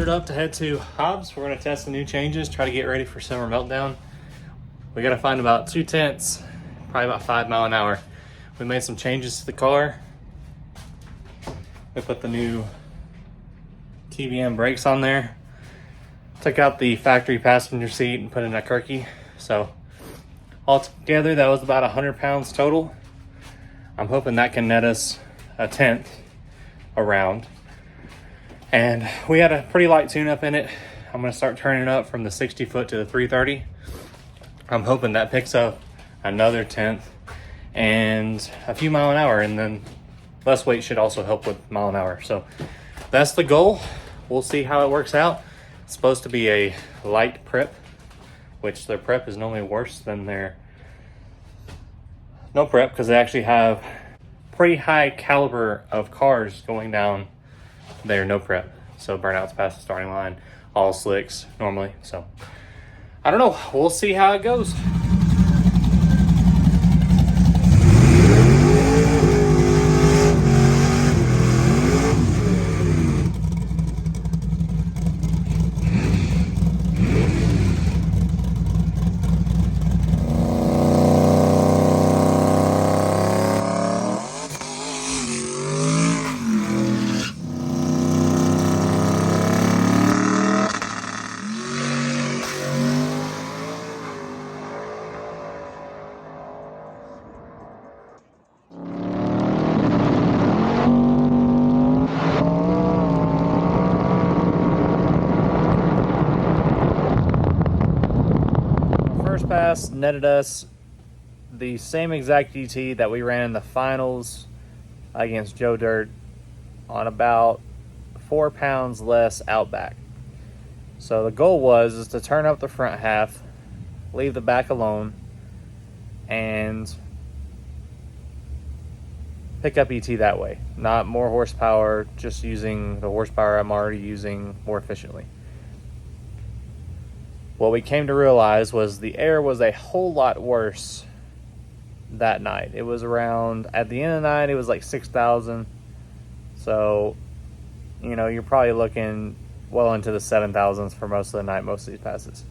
geared up to head to Hobbs. We're gonna test the new changes, try to get ready for summer meltdown. We gotta find about 2 tenths, probably about 5 miles an hour. We made some changes to the car. We put the new TBM brakes on there. Took out the factory passenger seat and put in a Kirky. So altogether, that was about 100 pounds total. I'm hoping that can net us a tenth around. And we had a pretty light tune-up in it. I'm gonna start turning it up from the 60 foot to the 330. I'm hoping that picks up another tenth and a few miles an hour, and then less weight should also help with mile an hour. So that's the goal. We'll see how it works out. It's supposed to be a light prep, which their prep is normally worse than their no prep, because they actually have pretty high caliber of cars going down their no prep. So burnouts past the starting line, all slicks normally. So I don't know, we'll see how it goes. Pass netted us the same exact GT that we ran in the finals against Joe Dirt on about 4 pounds less outback. So the goal is to turn up the front half, leave the back alone, and pick up ET that way. Not more horsepower, just using the horsepower I'm already using more efficiently. What we came to realize was the air was a whole lot worse that night. It was around, at the end of the night, it was like 6,000. So, you know, you're probably looking well into the 7,000s for most of the night, most of these passes.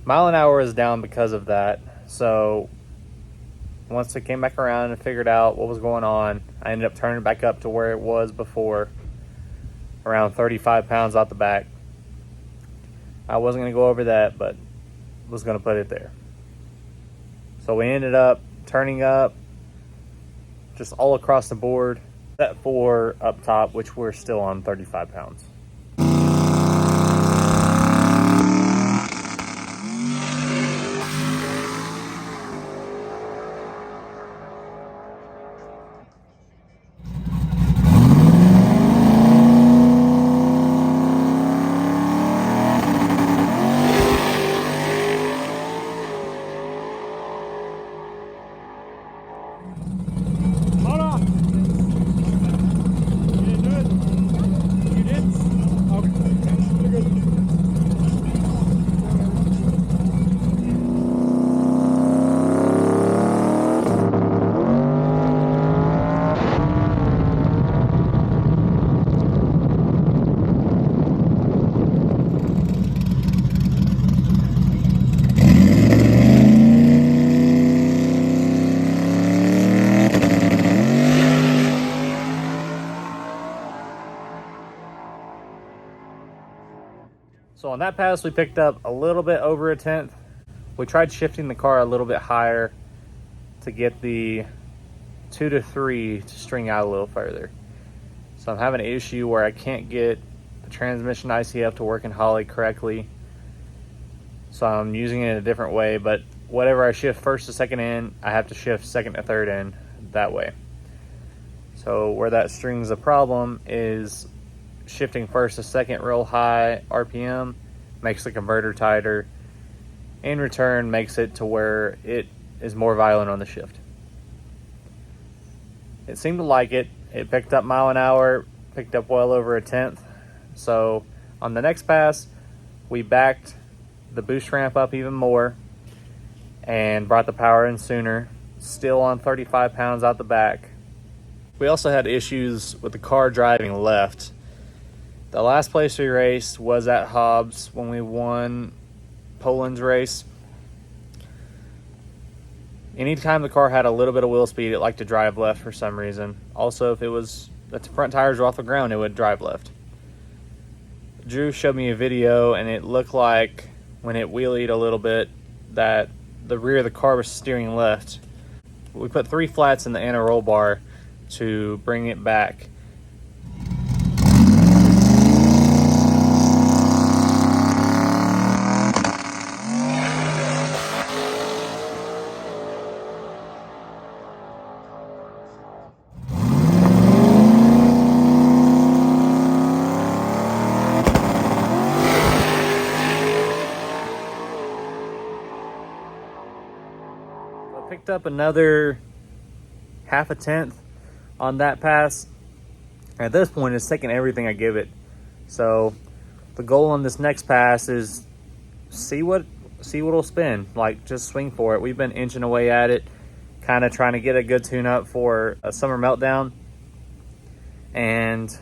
Mile an hour is down because of that. So once it came back around and figured out what was going on, I ended up turning it back up to where it was before, around 35 pounds out the back. I wasn't going to go over that, but was going to put it there. So we ended up turning up just all across the board, except for up top, which we're still on 35 pounds. So on that pass, we picked up a little bit over a tenth. We tried shifting the car a little bit higher to get the 2 to 3 to string out a little further. So I'm having an issue where I can't get the transmission ICF to work in Holly correctly. So I'm using it in a different way, but whatever I shift first to second in, I have to shift second to third in that way. So where that strings a problem is shifting first to second real high RPM makes the converter tighter. In return, makes it to where it is more violent on the shift. It seemed to like it. It picked up mile an hour, picked up well over a tenth. So on the next pass, we backed the boost ramp up even more and brought the power in sooner. Still on 35 pounds out the back. We also had issues with the car driving left. The last place we raced was at Hobbs when we won Poland's race. Anytime the car had a little bit of wheel speed, it liked to drive left for some reason. Also, if the front tires were off the ground, it would drive left. Drew showed me a video, and it looked like when it wheelied a little bit that the rear of the car was steering left. We put 3 flats in the anti-roll bar to bring it back. Picked up another 1/2 tenth on that pass. At this point, it's taking everything I give it. So the goal on this next pass is see what'll spin. Like, just swing for it. We've been inching away at it, kind of trying to get a good tune-up for a summer meltdown, and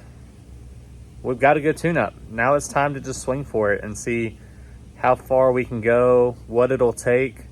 we've got a good tune-up. Now it's time to just swing for it and see how far we can go, what it'll take.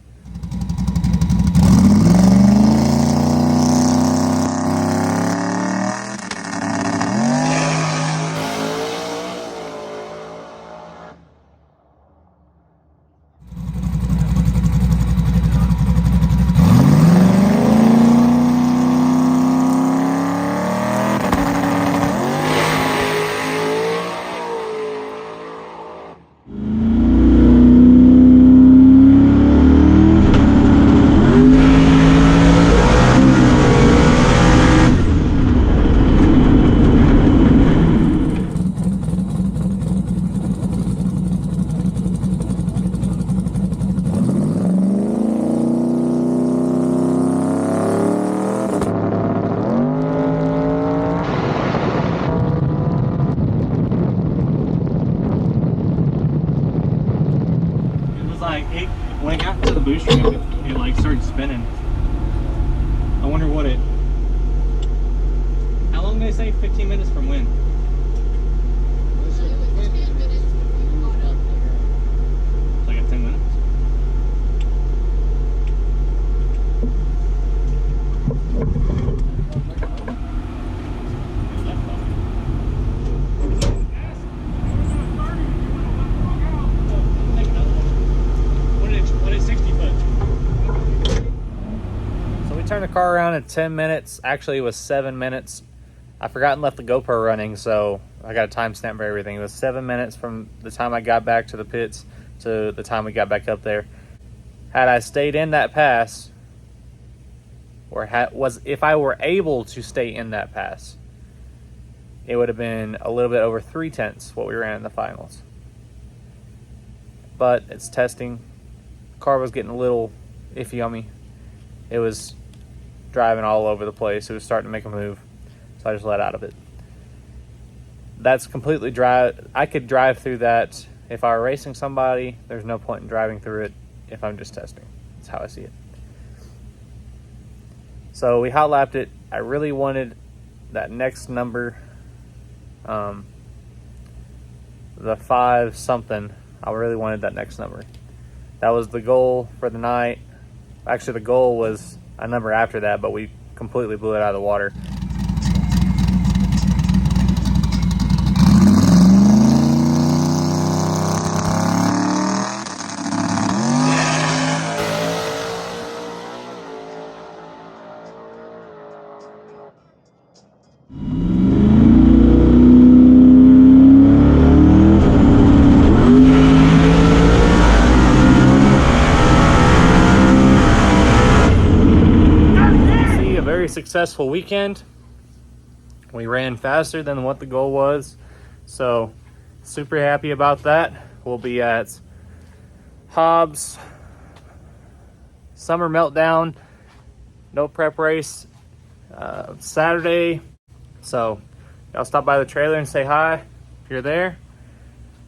When I got to the booster ramp, it like started spinning. I wonder what it... How long did they say? 15 minutes from when? Like a 10 minutes? Turned the car around in 10 minutes. Actually, it was 7 minutes. I forgot and left the GoPro running, so I got a timestamp for everything. It was 7 minutes from the time I got back to the pits to the time we got back up there. Had I stayed in that pass, or if I were able to stay in that pass, it would have been a little bit over 3 tenths what we ran in the finals. But it's testing. Car was getting a little iffy on me. It was driving all over the place. It was starting to make a move, so I just let out of it. That's completely dry. I could drive through that if I were racing somebody. There's no point in driving through it if I'm just testing. That's how I see it. So we hot lapped it. I really wanted that next number, the 5 something. I really wanted that next number. That was the goal for the night. Actually, the goal was a number after that, but we completely blew it out of the water. Successful weekend. We ran faster than what the goal was, so super happy about that. We'll be at Hobbs Summer Meltdown no prep race Saturday, so y'all stop by the trailer and say hi if you're there.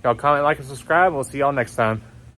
Y'all comment, like, and subscribe. We'll see y'all next time.